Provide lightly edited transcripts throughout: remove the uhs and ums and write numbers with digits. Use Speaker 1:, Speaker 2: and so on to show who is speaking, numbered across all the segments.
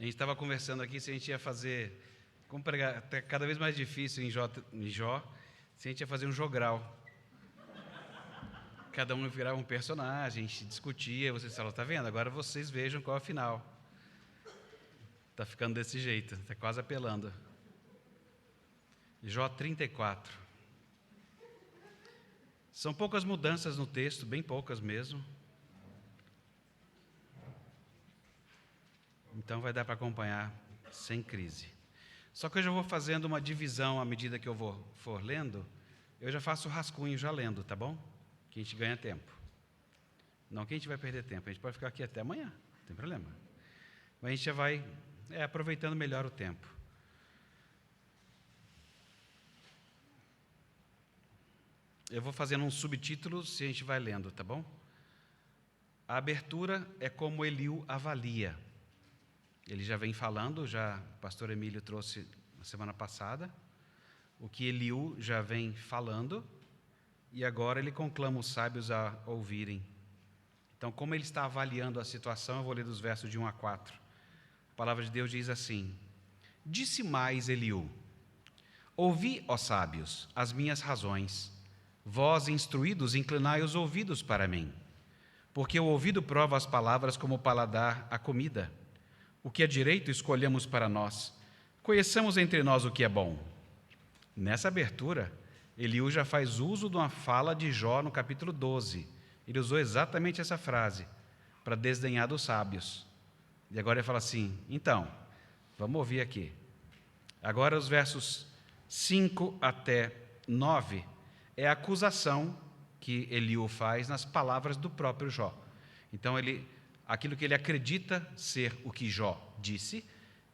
Speaker 1: A gente estava conversando aqui se a gente ia fazer, como pregar, até cada vez mais difícil em Jó, se a gente ia fazer um jogral. Cada um virava um personagem, a gente discutia, vocês falavam, tá vendo? Agora vocês vejam qual é o final. Está ficando desse jeito, está quase apelando. Jó 34. São poucas mudanças no texto, bem poucas mesmo. Então vai dar para acompanhar sem crise. Só que eu já vou fazendo uma divisão à medida que eu for lendo, eu já faço o rascunho já lendo, tá bom? Que a gente ganha tempo. Não que a gente vai perder tempo, a gente pode ficar aqui até amanhã, não tem problema. Mas a gente já vai aproveitando melhor o tempo. Eu vou fazendo um subtítulo se a gente vai lendo, tá bom? A abertura é como Eliú avalia. Ele já vem falando, o pastor Emílio trouxe na semana passada, o que Eliú já vem falando, e agora ele conclama os sábios a ouvirem. Então, como ele está avaliando a situação, eu vou ler dos versos de 1 a 4. A palavra de Deus diz assim: Disse mais Eliú: Ouvi, ó sábios, as minhas razões. Vós, instruídos, inclinai os ouvidos para mim. Porque o ouvido prova as palavras como o paladar a comida. O que é direito escolhemos para nós. Conheçamos entre nós o que é bom. Nessa abertura, Eliú já faz uso de uma fala de Jó no capítulo 12. Ele usou exatamente essa frase, para desdenhar dos sábios. E agora ele fala assim, então, vamos ouvir aqui. Agora os versos 5 até 9 é a acusação que Eliú faz nas palavras do próprio Jó. Então, aquilo que ele acredita ser o que Jó disse,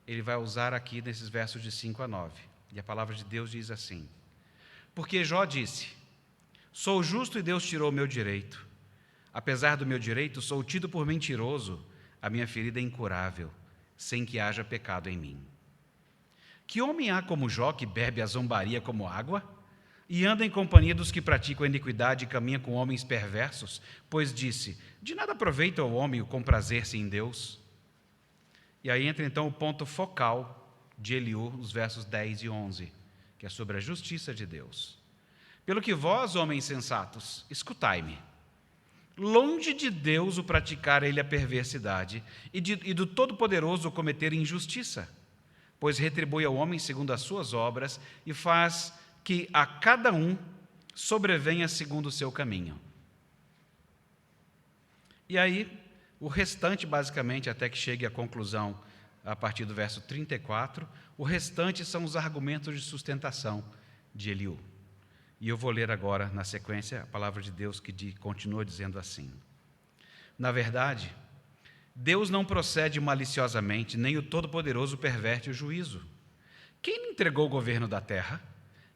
Speaker 1: ele vai usar aqui nesses versos de 5 a 9. E a palavra de Deus diz assim: Porque Jó disse: Sou justo e Deus tirou o meu direito. Apesar do meu direito, sou tido por mentiroso, a minha ferida é incurável, sem que haja pecado em mim. Que homem há como Jó, que bebe a zombaria como água, e anda em companhia dos que praticam a iniquidade e caminha com homens perversos? Pois disse: de nada aproveita o homem o comprazer-se em Deus. E aí entra então o ponto focal de Eliú, os versos 10 e 11, que é sobre a justiça de Deus. Pelo que vós, homens sensatos, escutai-me. Longe de Deus o praticar ele a perversidade, e do Todo-Poderoso o cometer injustiça, pois retribui ao homem segundo as suas obras, e faz que a cada um sobrevenha segundo o seu caminho. E aí, o restante, basicamente, até que chegue à conclusão, a partir do verso 34, o restante são os argumentos de sustentação de Eliú. E eu vou ler agora, na sequência, a palavra de Deus que continua dizendo assim: Na verdade, Deus não procede maliciosamente, nem o Todo-Poderoso perverte o juízo. Quem lhe entregou o governo da terra?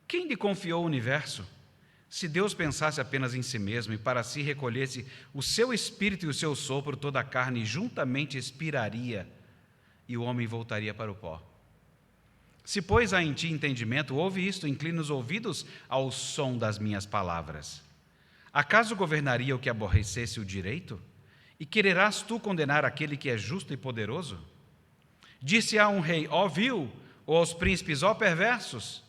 Speaker 1: Quem lhe confiou o universo? Se Deus pensasse apenas em si mesmo e para si recolhesse o seu espírito e o seu sopro, toda a carne juntamente expiraria e o homem voltaria para o pó. Se, pois, há em ti entendimento, ouve isto, inclina os ouvidos ao som das minhas palavras. Acaso governaria o que aborrecesse o direito? E quererás tu condenar aquele que é justo e poderoso? Disse a um rei, ó vil, ou aos príncipes, ó perversos?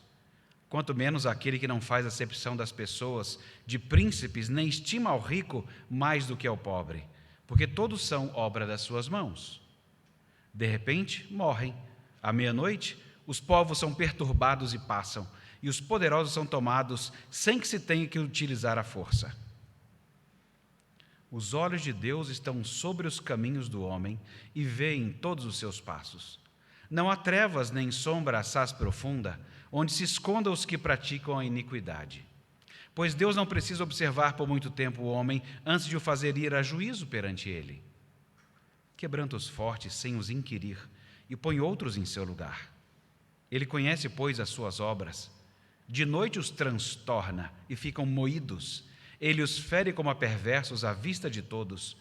Speaker 1: Quanto menos aquele que não faz acepção das pessoas, de príncipes, nem estima ao rico mais do que ao pobre, porque todos são obra das suas mãos. De repente, morrem. À meia-noite, os povos são perturbados e passam, e os poderosos são tomados sem que se tenha que utilizar a força. Os olhos de Deus estão sobre os caminhos do homem e veem todos os seus passos. Não há trevas nem sombra assaz profunda, onde se escondam os que praticam a iniquidade. Pois Deus não precisa observar por muito tempo o homem antes de o fazer ir a juízo perante ele. Quebranta os fortes sem os inquirir e põe outros em seu lugar. Ele conhece, pois, as suas obras. De noite os transtorna e ficam moídos. Ele os fere como a perversos à vista de todos,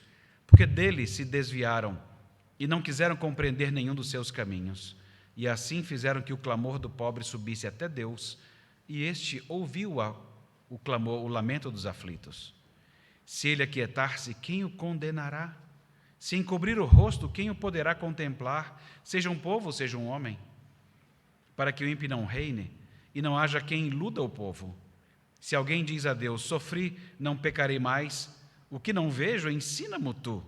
Speaker 1: porque dele se desviaram e não quiseram compreender nenhum dos seus caminhos. E assim fizeram que o clamor do pobre subisse até Deus, e este ouviu o clamor, o lamento dos aflitos. Se ele aquietar-se, quem o condenará? Se encobrir o rosto, quem o poderá contemplar, seja um povo ou seja um homem? Para que o ímpio não reine e não haja quem iluda o povo. Se alguém diz a Deus, sofri, não pecarei mais, o que não vejo, ensina-me tu.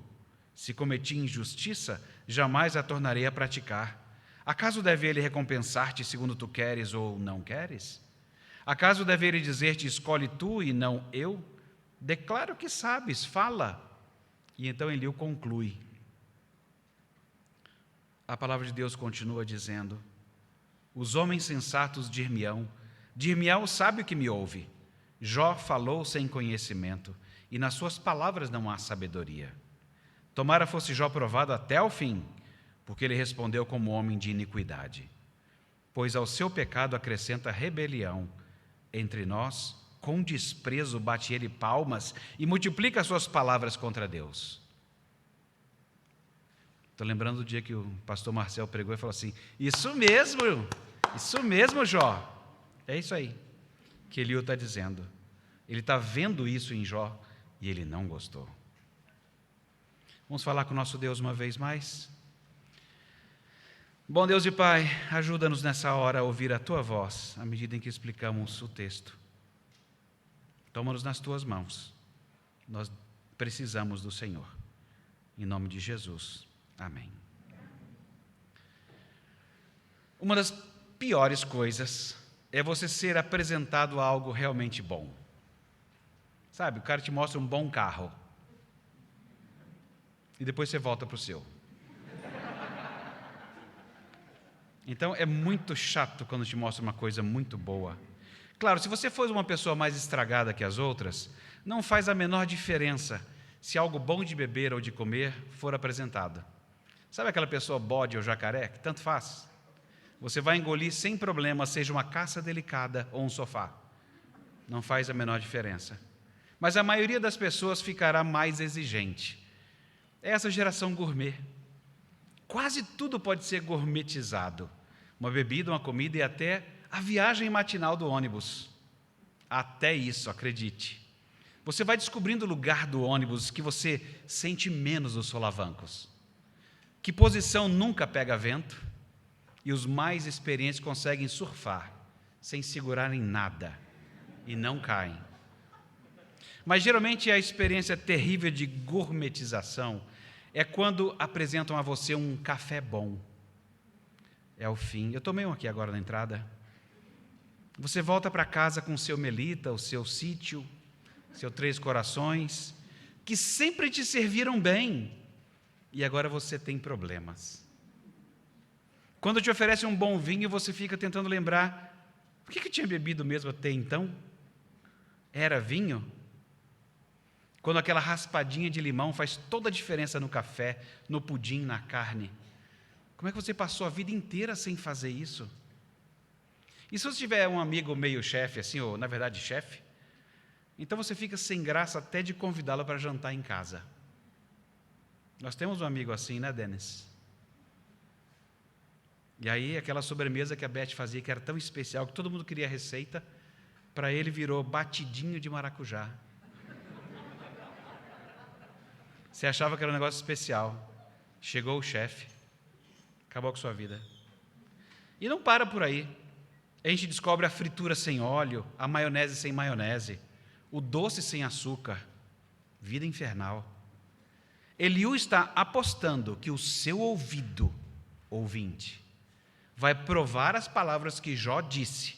Speaker 1: Se cometi injustiça, jamais a tornarei a praticar. Acaso deve ele recompensar-te segundo tu queres ou não queres? Acaso deve ele dizer-te, escolhe tu e não eu? Declara o que sabes, fala. E então Eliú conclui. A palavra de Deus continua dizendo, os homens sensatos dir-me-ão o sábio que me ouve. Jó falou sem conhecimento, e nas suas palavras não há sabedoria. Tomara fosse Jó provado até o fim, porque ele respondeu como homem de iniquidade. Pois ao seu pecado acrescenta rebelião. Entre nós, com desprezo bate ele palmas e multiplica as suas palavras contra Deus. Estou lembrando do dia que o pastor Marcel pregou e falou assim, isso mesmo, Jó. É isso aí que Eliú está dizendo. Ele está vendo isso em Jó e ele não gostou. Vamos falar com o nosso Deus uma vez mais? Bom Deus e Pai, ajuda-nos nessa hora a ouvir a Tua voz, à medida em que explicamos o texto. Toma-nos nas Tuas mãos. Nós precisamos do Senhor. Em nome de Jesus. Amém. Uma das piores coisas é você ser apresentado a algo realmente bom. Sabe, o cara te mostra um bom carro e depois você volta para o seu. Então é muito chato quando te mostra uma coisa muito boa. Claro, se você for uma pessoa mais estragada que as outras, não faz a menor diferença se algo bom de beber ou de comer for apresentado. Sabe aquela pessoa bode ou jacaré, que tanto faz? Você vai engolir sem problema, seja uma caça delicada ou um sofá. Não faz a menor diferença. Mas a maioria das pessoas ficará mais exigente. É essa geração gourmet. Quase tudo pode ser gourmetizado. Uma bebida, uma comida e até a viagem matinal do ônibus. Até isso, acredite. Você vai descobrindo o lugar do ônibus que você sente menos os solavancos. Que posição nunca pega vento e os mais experientes conseguem surfar sem segurar em nada e não caem. Mas geralmente a experiência terrível de gourmetização é quando apresentam a você um café bom. É o fim. Eu tomei um aqui agora na entrada. Você volta para casa com o seu Melita, o seu Sítio, seu Três Corações, que sempre te serviram bem, e agora você tem problemas. Quando te oferecem um bom vinho, você fica tentando lembrar, o que eu tinha bebido mesmo até então? Era vinho? Quando aquela raspadinha de limão faz toda a diferença no café, no pudim, na carne. Como é que você passou a vida inteira sem fazer isso? E se você tiver um amigo meio chefe, assim, ou na verdade chefe, então você fica sem graça até de convidá-lo para jantar em casa. Nós temos um amigo assim, né, Denis? E aí aquela sobremesa que a Beth fazia, que era tão especial, que todo mundo queria a receita, para ele virou batidinho de maracujá. Você achava que era um negócio especial. Chegou o chefe, acabou com sua vida. E não para por aí. A gente descobre a fritura sem óleo, a maionese sem maionese, o doce sem açúcar. Vida infernal. Eliú está apostando que o seu ouvido, ouvinte, vai provar as palavras que Jó disse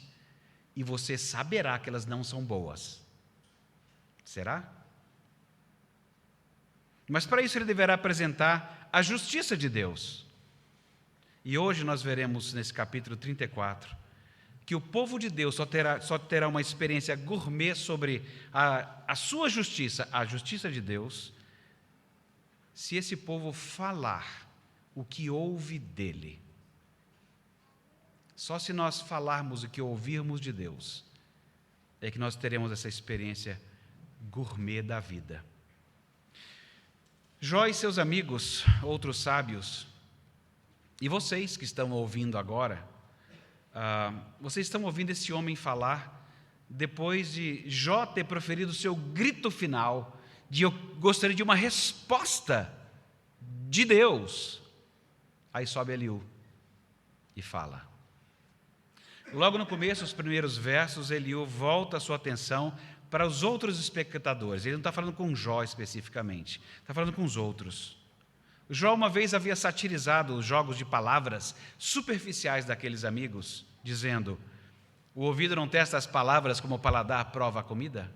Speaker 1: e você saberá que elas não são boas. Será? Mas para isso ele deverá apresentar a justiça de Deus. E hoje nós veremos nesse capítulo 34 que o povo de Deus só terá uma experiência gourmet sobre a sua justiça, a justiça de Deus, se esse povo falar o que ouve dele. Só se nós falarmos o que ouvirmos de Deus, é que nós teremos essa experiência gourmet da vida. Jó e seus amigos, outros sábios, e vocês que estão ouvindo agora, vocês estão ouvindo esse homem falar depois de Jó ter proferido o seu grito final de eu gostaria de uma resposta de Deus. Aí sobe Eliú e fala. Logo no começo, os primeiros versos, Eliú volta a sua atenção para os outros espectadores. Ele não está falando com Jó especificamente, está falando com os outros. Jó uma vez havia satirizado os jogos de palavras superficiais daqueles amigos, dizendo: o ouvido não testa as palavras como o paladar prova a comida?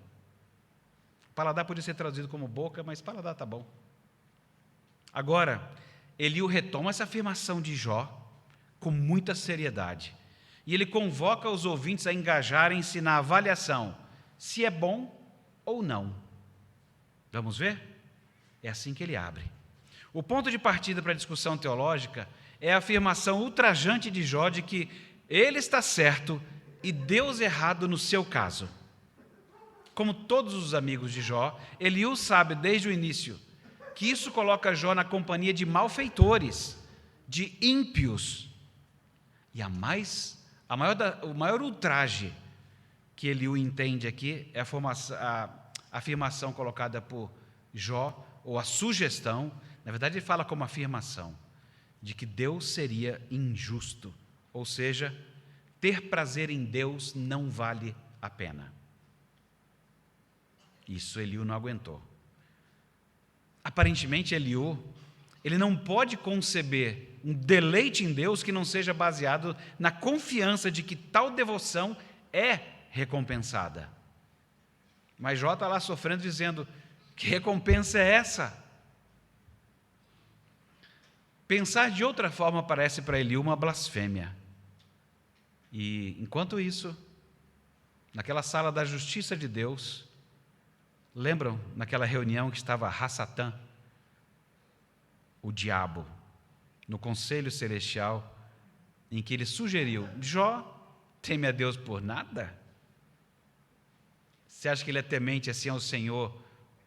Speaker 1: Paladar podia ser traduzido como boca, mas paladar está bom. Agora, Eliú retoma essa afirmação de Jó com muita seriedade. E ele convoca os ouvintes a engajarem-se na avaliação, se é bom ou não. Vamos ver? É assim que ele abre. O ponto de partida para a discussão teológica é a afirmação ultrajante de Jó de que ele está certo e Deus errado no seu caso. Como todos os amigos de Jó, Eliú sabe desde o início que isso coloca Jó na companhia de malfeitores, de ímpios. E o maior ultraje que Eliú entende aqui é a afirmação colocada por Jó, ou a sugestão, na verdade ele fala como afirmação, de que Deus seria injusto, ou seja, ter prazer em Deus não vale a pena. Isso Eliú não aguentou. Aparentemente Eliú, ele não pode conceber um deleite em Deus que não seja baseado na confiança de que tal devoção é recompensada. Mas Jó está lá sofrendo, dizendo: que recompensa é essa? Pensar de outra forma parece para Eliú uma blasfêmia. E, enquanto isso, naquela sala da justiça de Deus, lembram naquela reunião que estava Hassatã, o diabo, no conselho celestial, em que ele sugeriu: Jó, teme a Deus por nada? Você acha que ele é temente assim ao Senhor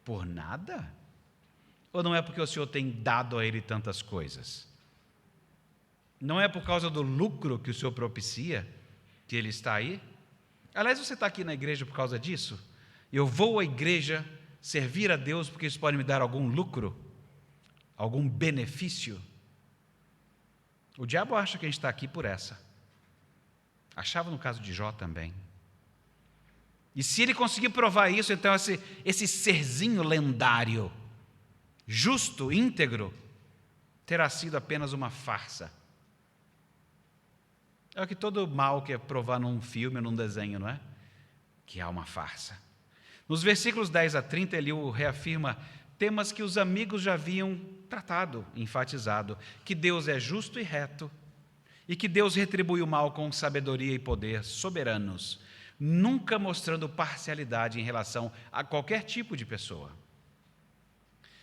Speaker 1: por nada? Ou não é porque o Senhor tem dado a ele tantas coisas? Não é por causa do lucro que o Senhor propicia que ele está aí? Aliás, você está aqui na igreja por causa disso? Eu vou à igreja servir a Deus porque isso pode me dar algum lucro, algum benefício? O diabo acha que a gente está aqui por essa. Achava no caso de Jó também. E se ele conseguir provar isso, então esse serzinho lendário, justo, íntegro, terá sido apenas uma farsa. É o que todo mal quer provar num filme, num desenho, não é? Que há uma farsa. Nos versículos 10 a 30, Eliú reafirma temas que os amigos já haviam tratado, enfatizado: que Deus é justo e reto, e que Deus retribui o mal com sabedoria e poder soberanos, nunca mostrando parcialidade em relação a qualquer tipo de pessoa.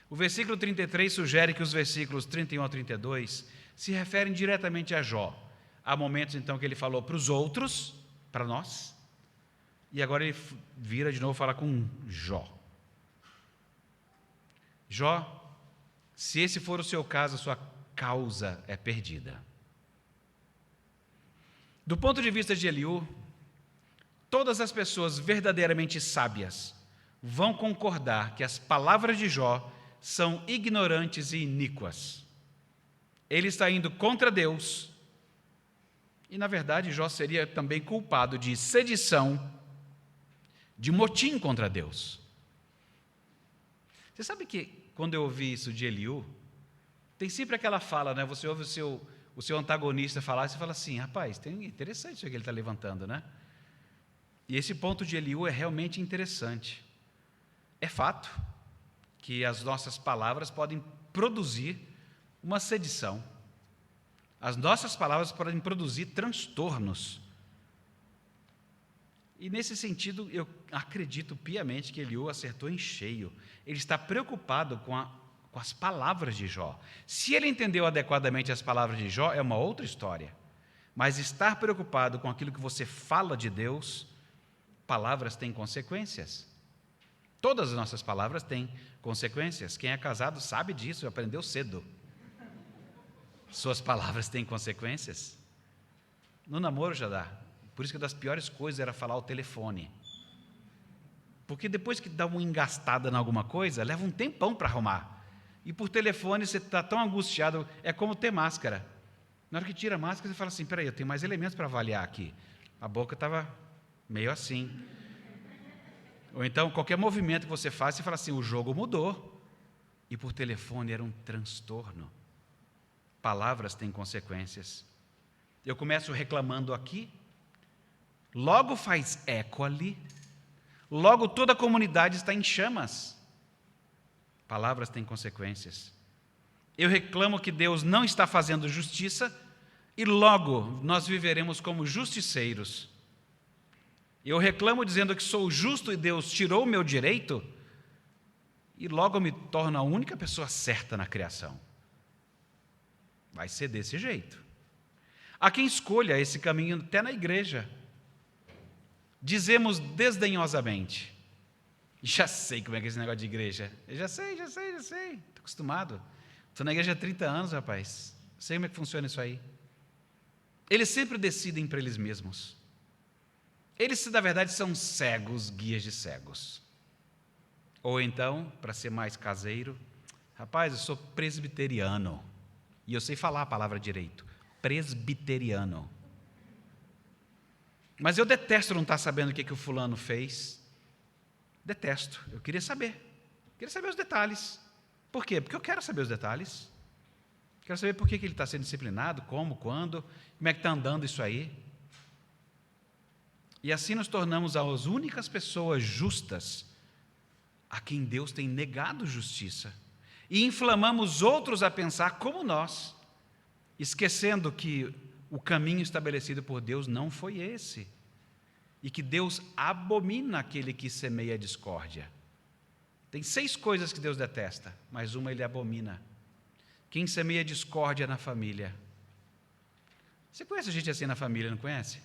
Speaker 1: O versículo 33 sugere que os versículos 31 a 32 se referem diretamente a Jó. Há momentos, então, que ele falou para os outros, para nós, e agora ele vira de novo falar com Jó. Jó, se esse for o seu caso, a sua causa é perdida. Do ponto de vista de Eliú, todas as pessoas verdadeiramente sábias vão concordar que as palavras de Jó são ignorantes e iníquas. Ele está indo contra Deus e, na verdade, Jó seria também culpado de sedição, de motim contra Deus. Você sabe que, quando eu ouvi isso de Eliú, tem sempre aquela fala, né? Você ouve o seu antagonista falar, e você fala assim: rapaz, tem interessante isso que ele está levantando, né? E esse ponto de Eliú é realmente interessante. É fato que as nossas palavras podem produzir uma sedição. As nossas palavras podem produzir transtornos. E nesse sentido, eu acredito piamente que Eliú acertou em cheio. Ele está preocupado com as palavras de Jó. Se ele entendeu adequadamente as palavras de Jó, é uma outra história. Mas estar preocupado com aquilo que você fala de Deus, palavras têm consequências. Todas as nossas palavras têm consequências. Quem é casado sabe disso, aprendeu cedo. Suas palavras têm consequências. No namoro já dá. Por isso que uma das piores coisas era falar ao telefone. Porque depois que dá uma engastada em alguma coisa, leva um tempão para arrumar. e por telefone você está tão angustiado, é como ter máscara. Na hora que tira a máscara, você fala assim, peraí, eu tenho mais elementos para avaliar aqui. A boca estava meio assim. Ou então, qualquer movimento que você faz, você fala assim, o jogo mudou. E por telefone era um transtorno. Palavras têm consequências. Eu começo reclamando aqui, logo faz eco ali, logo toda a comunidade está em chamas. Palavras têm consequências. Eu reclamo que Deus não está fazendo justiça e logo nós viveremos como justiceiros. Eu reclamo dizendo que sou justo e Deus tirou o meu direito e logo eu me torno a única pessoa certa na criação. Vai ser desse jeito. Há quem escolha esse caminho até na igreja. Dizemos desdenhosamente, já sei como é que é esse negócio de igreja. Eu já sei. Estou acostumado. Estou na igreja há 30 anos, rapaz. Sei como é que funciona isso aí. Eles sempre decidem para eles mesmos. Eles, na verdade, são cegos, guias de cegos. Ou então, para ser mais caseiro, rapaz, eu sou presbiteriano. E eu sei falar a palavra direito. Presbiteriano. Mas eu detesto não estar sabendo o que o fulano fez. Detesto. Eu queria saber. Queria saber os detalhes. Por quê? Porque eu quero saber os detalhes. Quero saber por que ele está sendo disciplinado, como, quando, como é que está andando isso aí. E assim nos tornamos as únicas pessoas justas a quem Deus tem negado justiça. E inflamamos outros a pensar como nós, esquecendo que o caminho estabelecido por Deus não foi esse. E que Deus abomina aquele que semeia discórdia. Tem 6 coisas que Deus detesta, mas uma ele abomina. Quem semeia discórdia na família. Você conhece gente assim na família, não conhece?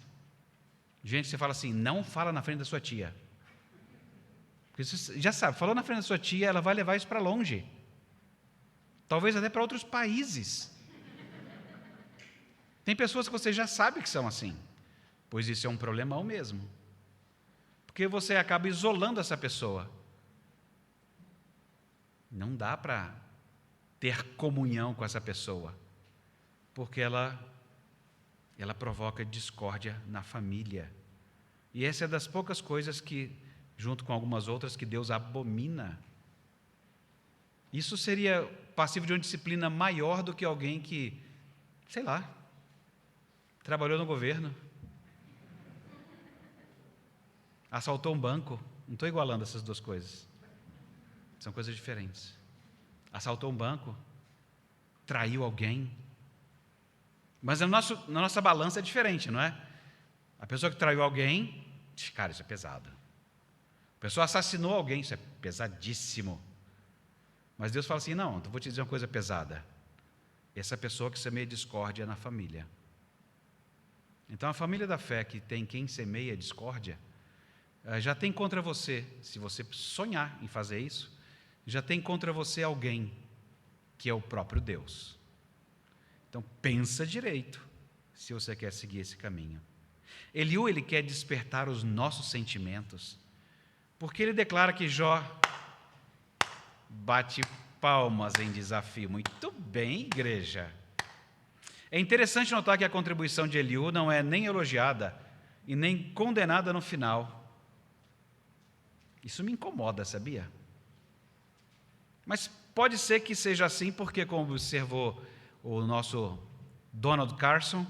Speaker 1: Gente que você fala assim, não fala na frente da sua tia. Porque você já sabe, falou na frente da sua tia, ela vai levar isso para longe. Talvez até para outros países. Tem pessoas que você já sabe que são assim. Pois isso é um problemão mesmo. Porque você acaba isolando essa pessoa. Não dá para ter comunhão com essa pessoa, porque ela provoca discórdia na família. E essa é das poucas coisas que, junto com algumas outras, que Deus abomina. Isso seria passivo de uma disciplina maior do que alguém que, sei lá, trabalhou no governo, assaltou um banco. Não estou igualando essas duas coisas. São coisas diferentes. Assaltou um banco, traiu alguém. Mas na nossa balança é diferente, não é? A pessoa que traiu alguém, cara, isso é pesado. A pessoa assassinou alguém, isso é pesadíssimo. Mas Deus fala assim, não, então vou te dizer uma coisa pesada. Essa pessoa que semeia discórdia na família. Então a família da fé que tem quem semeia discórdia, já tem contra você, se você sonhar em fazer isso, já tem contra você alguém que é o próprio Deus. Então pensa direito se você quer seguir esse caminho. Eliú, ele quer despertar os nossos sentimentos, porque ele declara que Jó bate palmas em desafio. Muito bem, igreja. É interessante notar que a contribuição de Eliú não é nem elogiada e nem condenada no final. Isso me incomoda, sabia? Mas pode ser que seja assim, porque, como observou o nosso Donald Carson,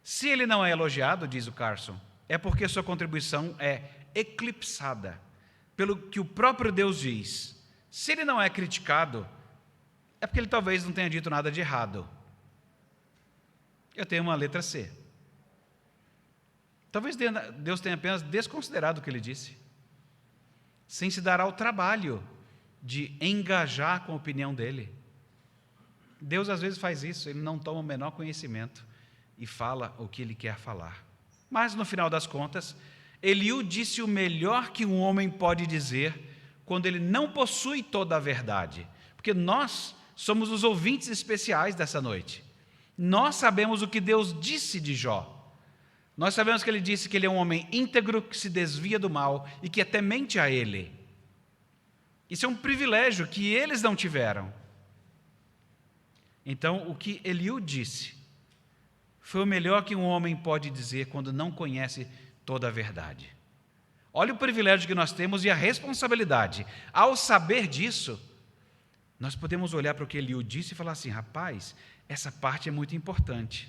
Speaker 1: se ele não é elogiado, diz o Carson, é porque sua contribuição é eclipsada pelo que o próprio Deus diz. Se ele não é criticado, é porque ele talvez não tenha dito nada de errado. Eu tenho uma letra C. Talvez Deus tenha apenas desconsiderado o que ele disse, sem se dar ao trabalho de engajar com a opinião dele. Deus às vezes faz isso, ele não toma o menor conhecimento e fala o que ele quer falar. Mas no final das contas, Eliú disse o melhor que um homem pode dizer quando ele não possui toda a verdade, porque nós somos os ouvintes especiais dessa noite. Nós sabemos o que Deus disse de Jó. Nós sabemos que ele disse que ele é um homem íntegro, que se desvia do mal e que é temente a ele. Isso é um privilégio que eles não tiveram. Então, o que Eliú disse foi o melhor que um homem pode dizer quando não conhece toda a verdade. Olha o privilégio que nós temos e a responsabilidade. Ao saber disso, nós podemos olhar para o que Eliú disse e falar assim: rapaz, essa parte é muito importante.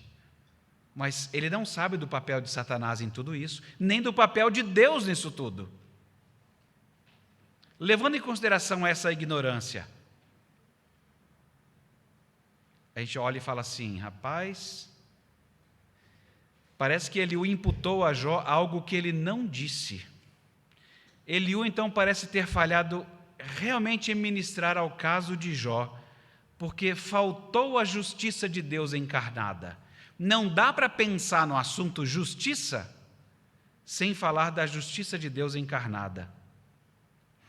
Speaker 1: Mas ele não sabe do papel de Satanás em tudo isso, nem do papel de Deus nisso tudo. Levando em consideração essa ignorância, a gente olha e fala assim: rapaz, parece que Eliú imputou a Jó algo que ele não disse. Eliú, então, parece ter falhado realmente em ministrar ao caso de Jó, porque faltou a justiça de Deus encarnada. Não dá para pensar no assunto justiça sem falar da justiça de Deus encarnada.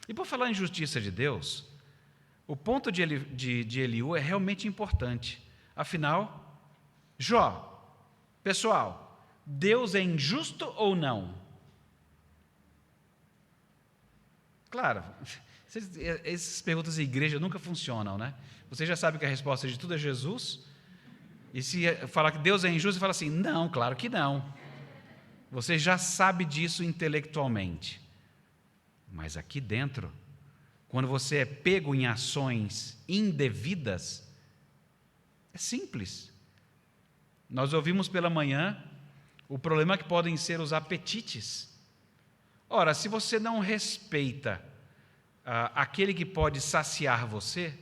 Speaker 1: E por falar em justiça de Deus, o ponto de Eliú é realmente importante. Afinal, Jó, pessoal, Deus é injusto ou não? Claro, essas perguntas de igreja nunca funcionam, né? Você já sabe que a resposta de tudo é Jesus. E se falar que Deus é injusto, você fala assim: não, claro que não. Você já sabe disso intelectualmente. Mas aqui dentro, quando você é pego em ações indevidas, é simples. Nós ouvimos pela manhã o problema que podem ser os apetites. Ora, se você não respeita aquele que pode saciar você,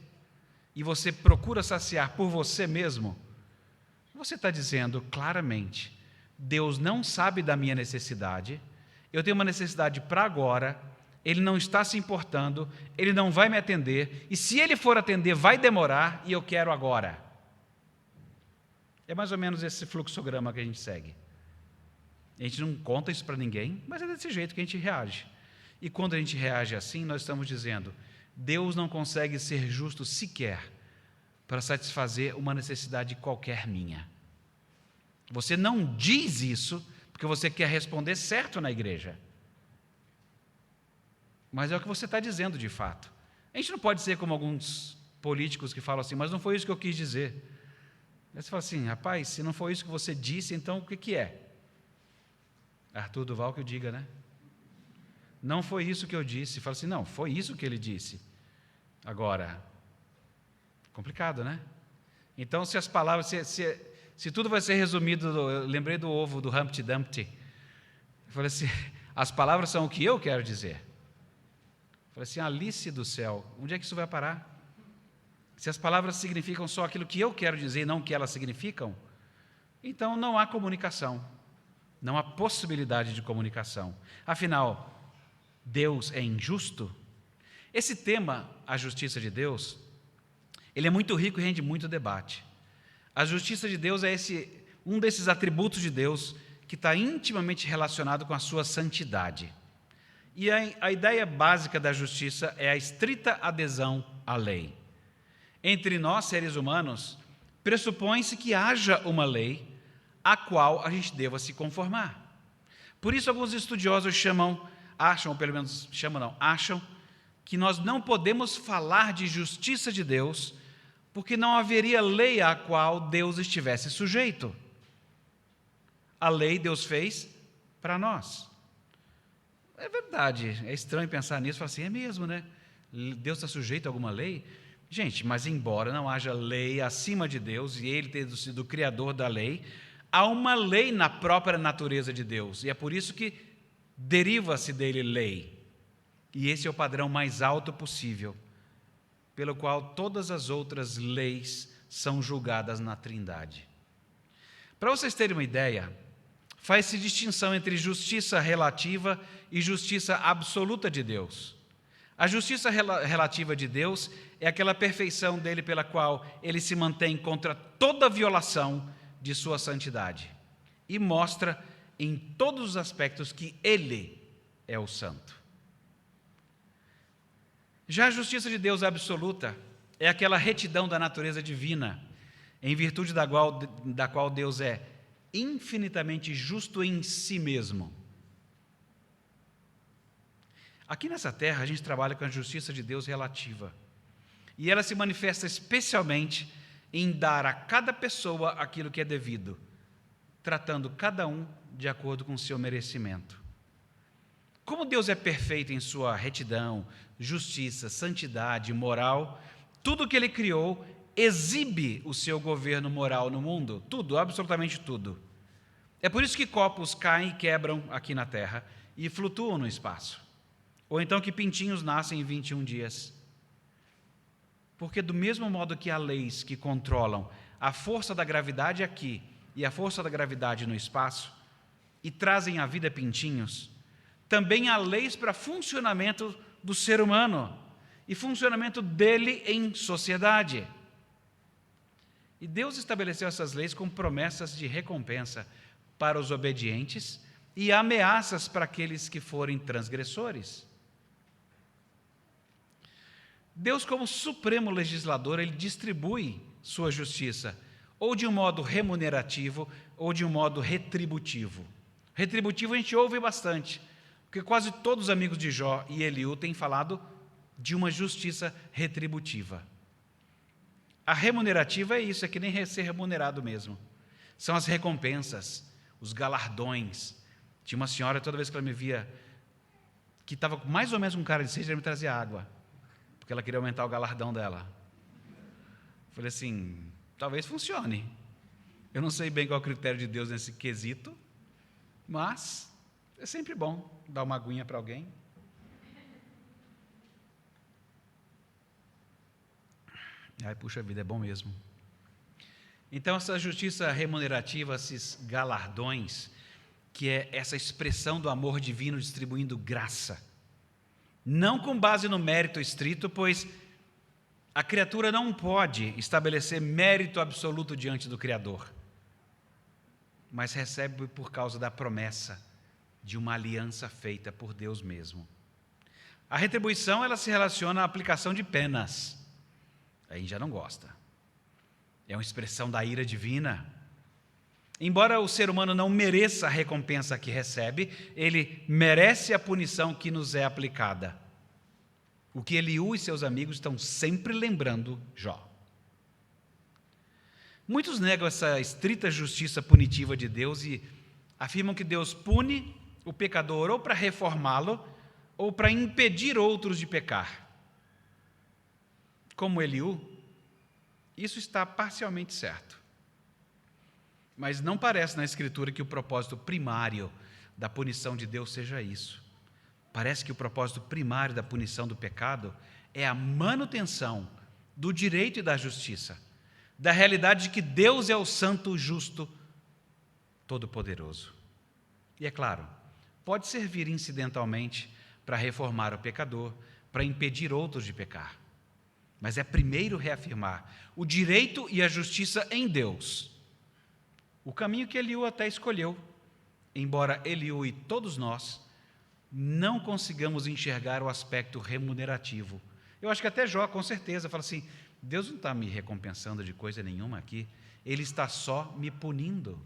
Speaker 1: e você procura saciar por você mesmo, você está dizendo claramente: Deus não sabe da minha necessidade, eu tenho uma necessidade para agora, Ele não está se importando, Ele não vai me atender, e se Ele for atender, vai demorar, e eu quero agora. É mais ou menos esse fluxograma que a gente segue. A gente não conta isso para ninguém, mas é desse jeito que a gente reage. E quando a gente reage assim, nós estamos dizendo: Deus não consegue ser justo sequer para satisfazer uma necessidade qualquer minha. Você não diz isso porque você quer responder certo na igreja. Mas é o que você está dizendo de fato. A gente não pode ser como alguns políticos que falam assim: mas não foi isso que eu quis dizer. Aí você fala assim: rapaz, se não foi isso que você disse, então o que é? Arthur Duval que o diga, né? Não foi isso que eu disse. Fala assim: não, foi isso que ele disse. Agora, complicado, né? Então, se as palavras, se tudo vai ser resumido, eu lembrei do ovo do Humpty Dumpty. Eu falei assim: as palavras são o que eu quero dizer. Eu falei assim: Alice do céu, onde é que isso vai parar? Se as palavras significam só aquilo que eu quero dizer e não o que elas significam, então não há comunicação, não há possibilidade de comunicação. Afinal, Deus é injusto? Esse tema, a justiça de Deus, ele é muito rico e rende muito debate. A justiça de Deus é um desses atributos de Deus que está intimamente relacionado com a sua santidade. E a ideia básica da justiça é a estrita adesão à lei. Entre nós, seres humanos, pressupõe-se que haja uma lei à qual a gente deva se conformar. Por isso, alguns estudiosos acham que nós não podemos falar de justiça de Deus porque não haveria lei à qual Deus estivesse sujeito. A lei Deus fez para nós. É verdade, é estranho pensar nisso, falar assim: é mesmo, né? Deus está sujeito a alguma lei? Gente, mas embora não haja lei acima de Deus, e Ele tendo sido o criador da lei, há uma lei na própria natureza de Deus, e é por isso que deriva-se dele lei. E esse é o padrão mais alto possível, pelo qual todas as outras leis são julgadas na Trindade. Para vocês terem uma ideia, faz-se distinção entre justiça relativa e justiça absoluta de Deus. A justiça relativa de Deus é aquela perfeição dele pela qual ele se mantém contra toda violação de sua santidade e mostra em todos os aspectos que ele é o santo. Já a justiça de Deus absoluta é aquela retidão da natureza divina, em virtude da qual Deus é infinitamente justo em si mesmo. Aqui nessa terra, a gente trabalha com a justiça de Deus relativa. E ela se manifesta especialmente em dar a cada pessoa aquilo que é devido, tratando cada um de acordo com o seu merecimento. Como Deus é perfeito em sua retidão, justiça, santidade, moral, tudo que Ele criou exibe o seu governo moral no mundo, tudo, absolutamente tudo. É por isso que copos caem e quebram aqui na terra e flutuam no espaço. Ou então que pintinhos nascem em 21 dias. Porque do mesmo modo que há leis que controlam a força da gravidade aqui e a força da gravidade no espaço, e trazem à vida pintinhos, também há leis para funcionamento do ser humano e funcionamento dele em sociedade. E Deus estabeleceu essas leis com promessas de recompensa para os obedientes e ameaças para aqueles que forem transgressores. Deus, como supremo legislador, Ele distribui sua justiça, ou de um modo remunerativo, ou de um modo retributivo. Retributivo a gente ouve bastante, porque quase todos os amigos de Jó e Eliú têm falado de uma justiça retributiva. A remunerativa é isso, é que nem ser remunerado mesmo. São as recompensas, os galardões. Tinha uma senhora, toda vez que ela me via, que estava mais ou menos com cara de sede, ela me trazia água, porque ela queria aumentar o galardão dela. Falei assim, talvez funcione. Eu não sei bem qual é o critério de Deus nesse quesito, mas é sempre bom dar uma aguinha para alguém. Ai, puxa vida, é bom mesmo. Então, essa justiça remunerativa, esses galardões, que é essa expressão do amor divino distribuindo graça, não com base no mérito estrito, pois a criatura não pode estabelecer mérito absoluto diante do Criador, mas recebe por causa da promessa de uma aliança feita por Deus mesmo. A retribuição, ela se relaciona à aplicação de penas. Aí já não gosta. É uma expressão da ira divina. Embora o ser humano não mereça a recompensa que recebe, ele merece a punição que nos é aplicada. O que Eliú e seus amigos estão sempre lembrando Jó. Muitos negam essa estrita justiça punitiva de Deus e afirmam que Deus pune o pecador ou para reformá-lo ou para impedir outros de pecar. Como Eliú, isso está parcialmente certo. Mas não parece na Escritura que o propósito primário da punição de Deus seja isso. Parece que o propósito primário da punição do pecado é a manutenção do direito e da justiça, da realidade de que Deus é o santo, justo, todo-poderoso. E é claro, pode servir incidentalmente para reformar o pecador, para impedir outros de pecar. Mas é primeiro reafirmar o direito e a justiça em Deus. O caminho que Eliú até escolheu, embora Eliú e todos nós não consigamos enxergar o aspecto remunerativo. Eu acho que até Jó, com certeza, fala assim, Deus não está me recompensando de coisa nenhuma aqui, Ele está só me punindo.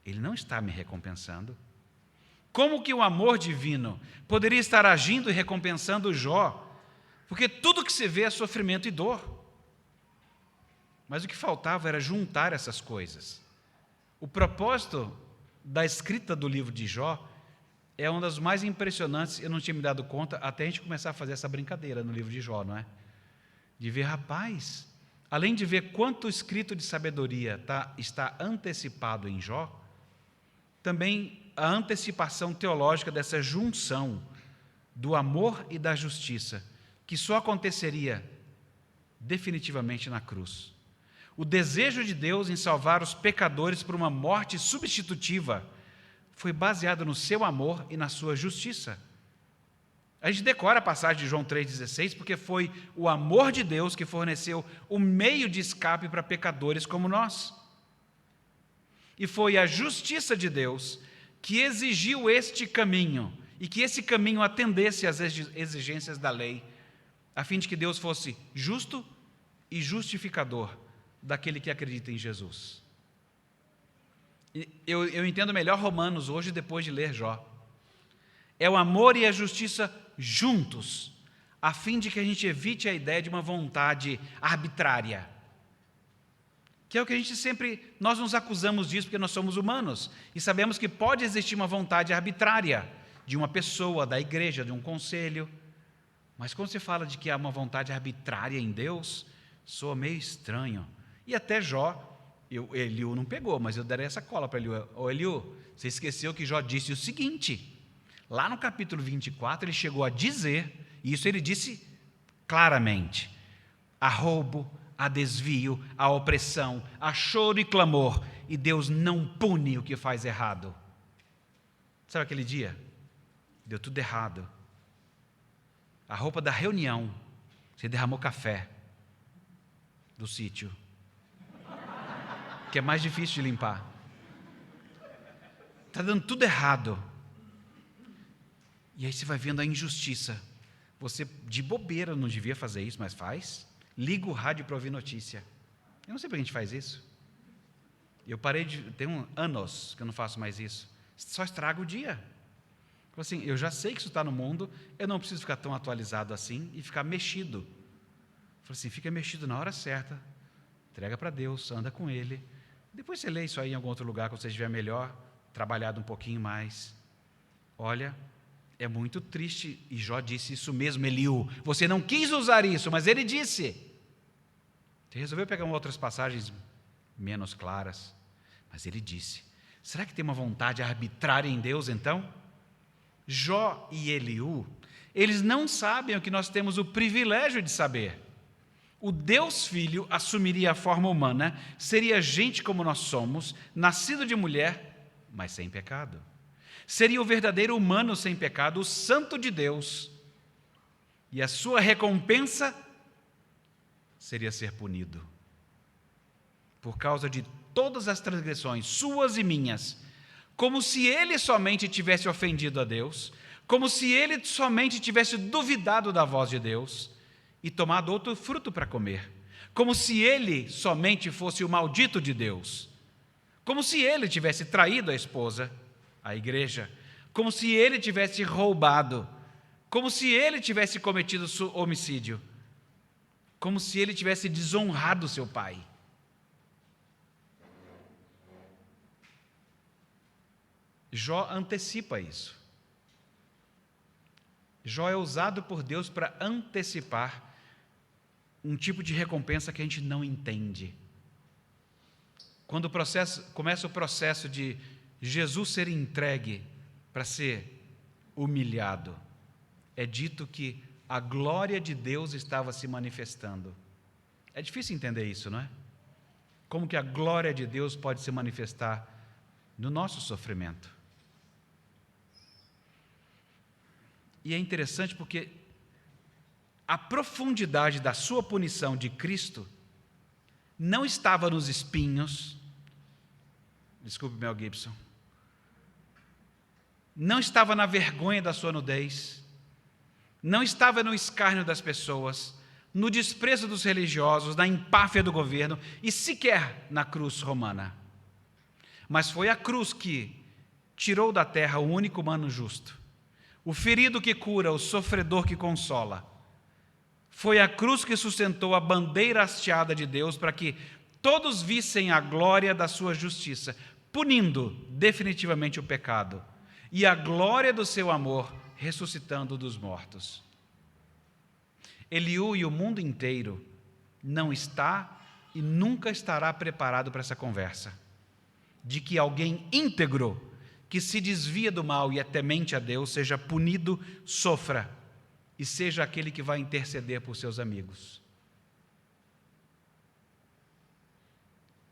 Speaker 1: Ele não está me recompensando. Como que o amor divino poderia estar agindo e recompensando Jó? Porque tudo que se vê é sofrimento e dor. Mas o que faltava era juntar essas coisas. O propósito da escrita do livro de Jó é uma das mais impressionantes, eu não tinha me dado conta, até a gente começar a fazer essa brincadeira no livro de Jó, não é? De ver, rapaz, além de ver quanto escrito de sabedoria está antecipado em Jó, também a antecipação teológica dessa junção do amor e da justiça, que só aconteceria definitivamente na cruz. O desejo de Deus em salvar os pecadores por uma morte substitutiva foi baseado no seu amor e na sua justiça. A gente decora a passagem de João 3,16 porque foi o amor de Deus que forneceu o meio de escape para pecadores como nós. E foi a justiça de Deus que exigiu este caminho e que esse caminho atendesse às exigências da lei, a fim de que Deus fosse justo e justificador daquele que acredita em Jesus. Eu entendo melhor Romanos hoje, depois de ler Jó. É o amor e a justiça juntos, a fim de que a gente evite a ideia de uma vontade arbitrária. que é o que a gente sempre, nós nos acusamos disso porque nós somos humanos, e sabemos que pode existir uma vontade arbitrária de uma pessoa, da igreja, de um conselho, mas quando você fala de que há uma vontade arbitrária em Deus, soa meio estranho. E até Jó, Eliú não pegou, mas eu darei essa cola para Eliú. Ô Eliú, você esqueceu que Jó disse o seguinte, lá no capítulo 24, ele chegou a dizer, e isso ele disse claramente, há roubo, há desvio, há opressão, há choro e clamor, e Deus não pune o que faz errado. Sabe aquele dia? Deu tudo errado. A roupa da reunião, você derramou café do sítio, que é mais difícil de limpar. Está dando tudo errado. E aí você vai vendo a injustiça. Você, de bobeira, não devia fazer isso, mas faz. Liga o rádio para ouvir notícia. Eu não sei por que a gente faz isso. Eu parei tem anos que eu não faço mais isso. Só estraga o dia. Assim, eu já sei que isso está no mundo, eu não preciso ficar tão atualizado assim e ficar mexido. Assim, fica mexido na hora certa, entrega para Deus, anda com Ele. Depois você lê isso aí em algum outro lugar, quando você estiver melhor, trabalhado um pouquinho mais. Olha, é muito triste, e Jó disse isso mesmo, Eliú. Você não quis usar isso, mas ele disse. Você resolveu pegar outras passagens menos claras, mas ele disse. Será que tem uma vontade arbitrária em Deus, então? Jó e Eliú, eles não sabem o que nós temos o privilégio de saber. O Deus Filho assumiria a forma humana, seria gente como nós somos, nascido de mulher, mas sem pecado. Seria o verdadeiro humano sem pecado, o santo de Deus. E a sua recompensa seria ser punido. Por causa de todas as transgressões, suas e minhas, como se ele somente tivesse ofendido a Deus, como se ele somente tivesse duvidado da voz de Deus e tomado outro fruto para comer, como se ele somente fosse o maldito de Deus, como se ele tivesse traído a esposa, a igreja, como se ele tivesse roubado, como se ele tivesse cometido homicídio, como se ele tivesse desonrado seu pai. Jó antecipa isso. Jó é usado por Deus para antecipar um tipo de recompensa que a gente não entende. Quando começa o processo de Jesus ser entregue para ser humilhado, é dito que a glória de Deus estava se manifestando. É difícil entender isso, não é? Como que a glória de Deus pode se manifestar no nosso sofrimento? E é interessante porque a profundidade da sua punição de Cristo não estava nos espinhos, desculpe Mel Gibson, não estava na vergonha da sua nudez, não estava no escárnio das pessoas, no desprezo dos religiosos, na empáfia do governo e sequer na cruz romana. Mas foi a cruz que tirou da terra o único humano justo, o ferido que cura, o sofredor que consola. Foi a cruz que sustentou a bandeira hasteada de Deus para que todos vissem a glória da sua justiça, punindo definitivamente o pecado, e a glória do seu amor, ressuscitando dos mortos. Eliú e o mundo inteiro não está e nunca estará preparado para essa conversa, de que alguém íntegro, que se desvia do mal e é temente a Deus, seja punido, sofra, e seja aquele que vai interceder por seus amigos.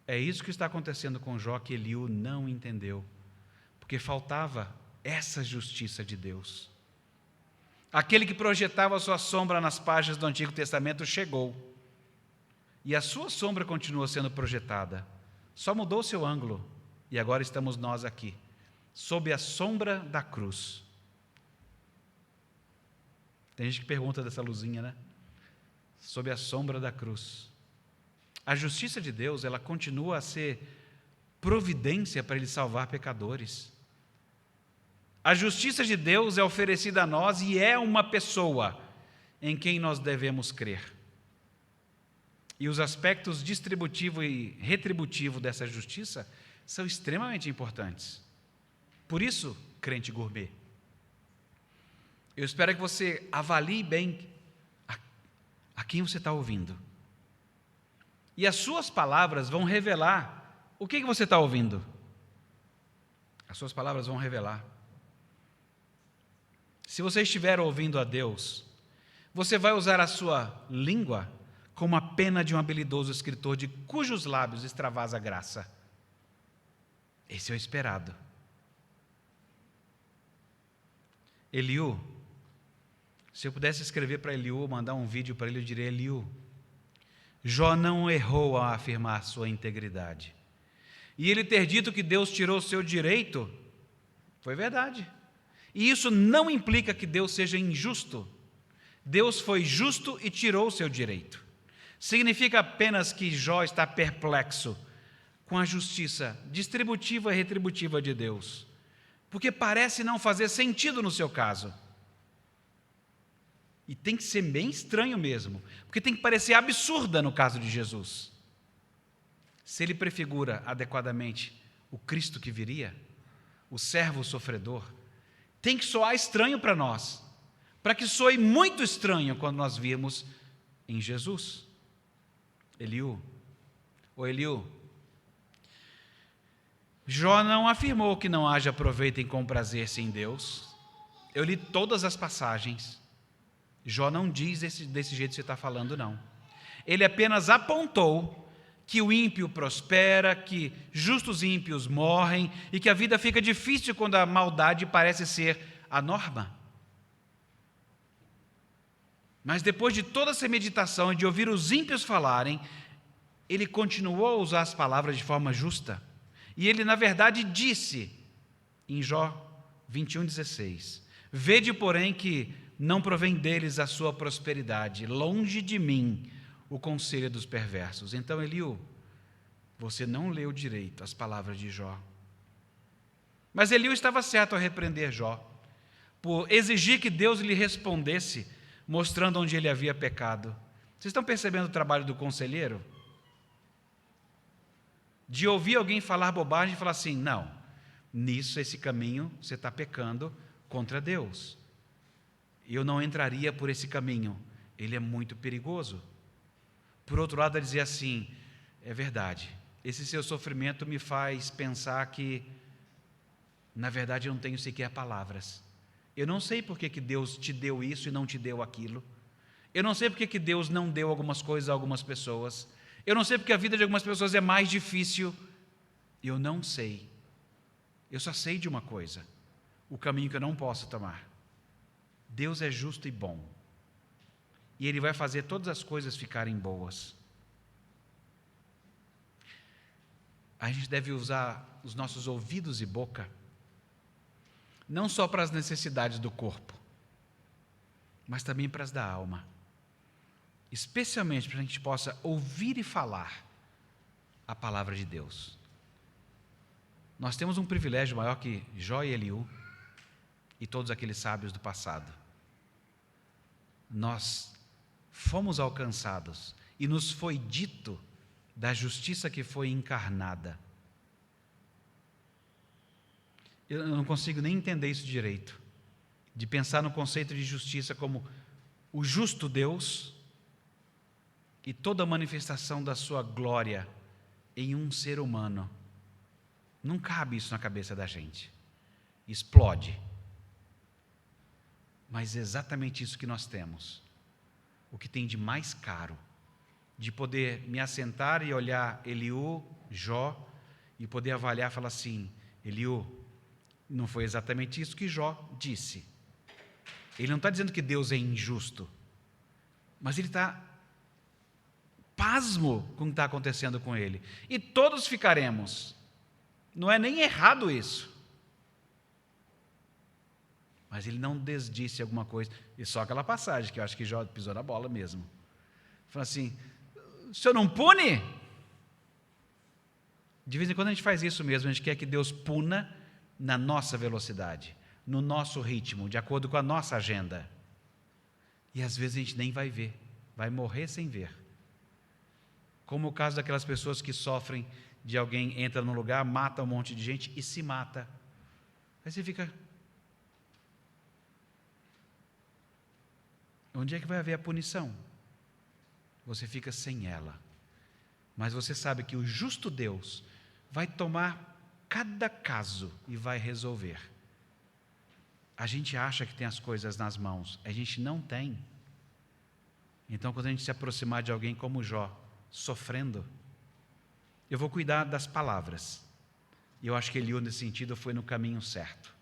Speaker 1: É isso que está acontecendo com Jó, que Eliú não entendeu, porque faltava essa justiça de Deus. Aquele que projetava a sua sombra nas páginas do Antigo Testamento chegou, e a sua sombra continua sendo projetada, só mudou seu ângulo, e agora estamos nós aqui, sob a sombra da cruz. Tem gente que pergunta dessa luzinha, né? Sob a sombra da cruz. A justiça de Deus, ela continua a ser providência para Ele salvar pecadores. A justiça de Deus é oferecida a nós e é uma pessoa em quem nós devemos crer. E os aspectos distributivo e retributivo dessa justiça são extremamente importantes. Por isso, crente gourmet, eu espero que você avalie bem a quem você está ouvindo. E as suas palavras vão revelar o que você está ouvindo. As suas palavras vão revelar. Se você estiver ouvindo a Deus, você vai usar a sua língua como a pena de um habilidoso escritor, de cujos lábios extravasa a graça. Esse é o esperado. Eliú, se eu pudesse escrever para Eliú, mandar um vídeo para ele, eu diria: Eliú, Jó não errou ao afirmar sua integridade. E ele ter dito que Deus tirou o seu direito, foi verdade. E isso não implica que Deus seja injusto. Deus foi justo e tirou o seu direito. Significa apenas que Jó está perplexo com a justiça distributiva e retributiva de Deus, porque parece não fazer sentido no seu caso. E tem que ser bem estranho mesmo, porque tem que parecer absurda no caso de Jesus. Se ele prefigura adequadamente o Cristo que viria, o servo sofredor, tem que soar estranho para nós, para que soe muito estranho quando nós virmos em Jesus. Eliú, Jó não afirmou que não haja proveito em comprazer-se em Deus. Eu li todas as passagens. Jó não diz desse jeito que você está falando, não. Ele apenas apontou que o ímpio prospera, que justos ímpios morrem e que a vida fica difícil quando a maldade parece ser a norma. Mas depois de toda essa meditação e de ouvir os ímpios falarem, ele continuou a usar as palavras de forma justa. E ele, na verdade, disse, em Jó 21:16, vede, porém, que não provém deles a sua prosperidade, longe de mim o conselho dos perversos. Então, Eliú, você não leu direito as palavras de Jó. Mas Eliú estava certo ao repreender Jó, por exigir que Deus lhe respondesse, mostrando onde ele havia pecado. Vocês estão percebendo o trabalho do conselheiro? De ouvir alguém falar bobagem e falar assim: não, nisso, esse caminho, você está pecando contra Deus. Eu não entraria por esse caminho, ele é muito perigoso. Por outro lado, dizer assim: é verdade, esse seu sofrimento me faz pensar que, na verdade, eu não tenho sequer palavras. Eu não sei por que Deus te deu isso e não te deu aquilo. Eu não sei por que Deus não deu algumas coisas a algumas pessoas. Eu não sei porque a vida de algumas pessoas é mais difícil. Eu não sei. Eu só sei de uma coisa: o caminho que eu não posso tomar. Deus é justo e bom. E Ele vai fazer todas as coisas ficarem boas. A gente deve usar os nossos ouvidos e boca, não só para as necessidades do corpo, mas também para as da alma. Especialmente para que a gente possa ouvir e falar a palavra de Deus. Nós temos um privilégio maior que Jó e Eliú e todos aqueles sábios do passado. Nós fomos alcançados e nos foi dito da justiça que foi encarnada. Eu não consigo nem entender isso direito, de pensar no conceito de justiça como o justo Deus e toda a manifestação da sua glória em um ser humano. Não cabe isso na cabeça da gente. Explode. Mas é exatamente isso que nós temos. O que tem de mais caro, de poder me assentar e olhar Eliú, Jó, e poder avaliar e falar assim: Eliú, não foi exatamente isso que Jó disse. Ele não está dizendo que Deus é injusto, mas ele está pasmo com o que está acontecendo com ele. E todos ficaremos. Não é nem errado isso. Mas ele não desdisse alguma coisa. E só aquela passagem, que eu acho que Jó pisou na bola mesmo. Fala assim: o senhor não pune? De vez em quando a gente faz isso mesmo. A gente quer que Deus puna na nossa velocidade, no nosso ritmo, de acordo com a nossa agenda. E às vezes a gente nem vai ver. Vai morrer sem ver. Como o caso daquelas pessoas que sofrem de alguém entra num lugar, mata um monte de gente e se mata. Aí você fica... Onde é que vai haver a punição? Você fica sem ela. Mas você sabe que o justo Deus vai tomar cada caso e vai resolver. A gente acha que tem as coisas nas mãos, a gente não tem. Então, quando a gente se aproximar de alguém como Jó, sofrendo, eu vou cuidar das palavras. E eu acho que Eliú, nesse sentido, foi no caminho certo.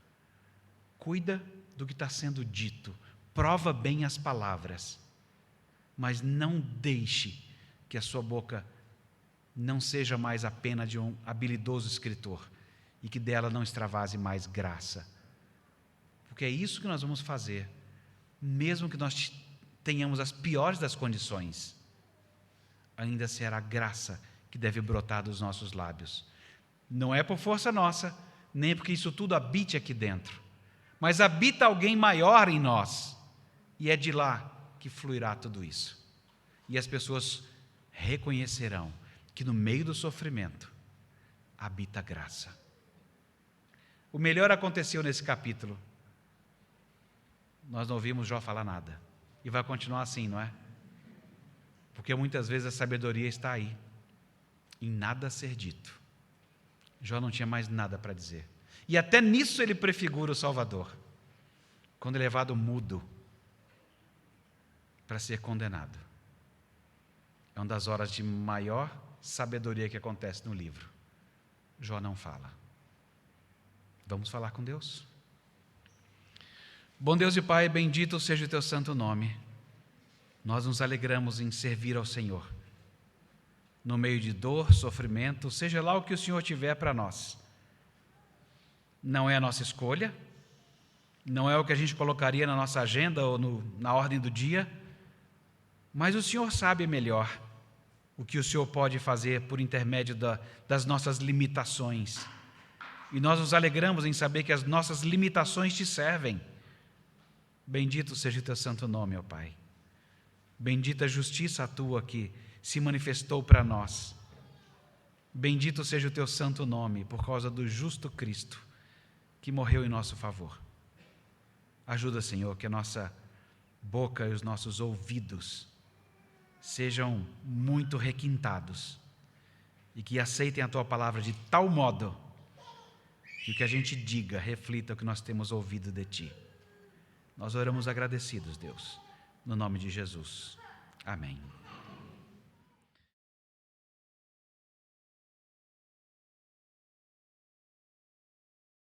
Speaker 1: Cuida do que está sendo dito, prova bem as palavras, mas não deixe que a sua boca não seja mais a pena de um habilidoso escritor e que dela não extravase mais graça. Porque é isso que nós vamos fazer, mesmo que nós tenhamos as piores das condições, ainda será graça que deve brotar dos nossos lábios. Não é por força nossa, nem porque isso tudo habite aqui dentro, mas habita alguém maior em nós, e é de lá que fluirá tudo isso. E as pessoas reconhecerão que no meio do sofrimento habita a graça. O melhor aconteceu nesse capítulo. Nós não ouvimos Jó falar nada. E vai continuar assim, não é? Porque muitas vezes a sabedoria está aí, em nada a ser dito. Jó não tinha mais nada para dizer. E até nisso ele prefigura o Salvador, quando é levado mudo para ser condenado. É uma das horas de maior sabedoria que acontece no livro. Jó não fala. Vamos falar com Deus? Bom Deus e Pai, bendito seja o teu santo nome. Nós nos alegramos em servir ao Senhor. No meio de dor, sofrimento, seja lá o que o Senhor tiver para nós. Não é a nossa escolha, não é o que a gente colocaria na nossa agenda ou na ordem do dia, mas o Senhor sabe melhor o que o Senhor pode fazer por intermédio das nossas limitações. E nós nos alegramos em saber que as nossas limitações te servem. Bendito seja o teu santo nome, ó Pai. Bendita a justiça tua que se manifestou para nós. Bendito seja o teu santo nome por causa do justo Cristo que morreu em nosso favor. Ajuda, Senhor, que a nossa boca e os nossos ouvidos sejam muito requintados e que aceitem a tua palavra de tal modo que o que a gente diga reflita o que nós temos ouvido de ti. Nós oramos agradecidos, Deus, no nome de Jesus. Amém.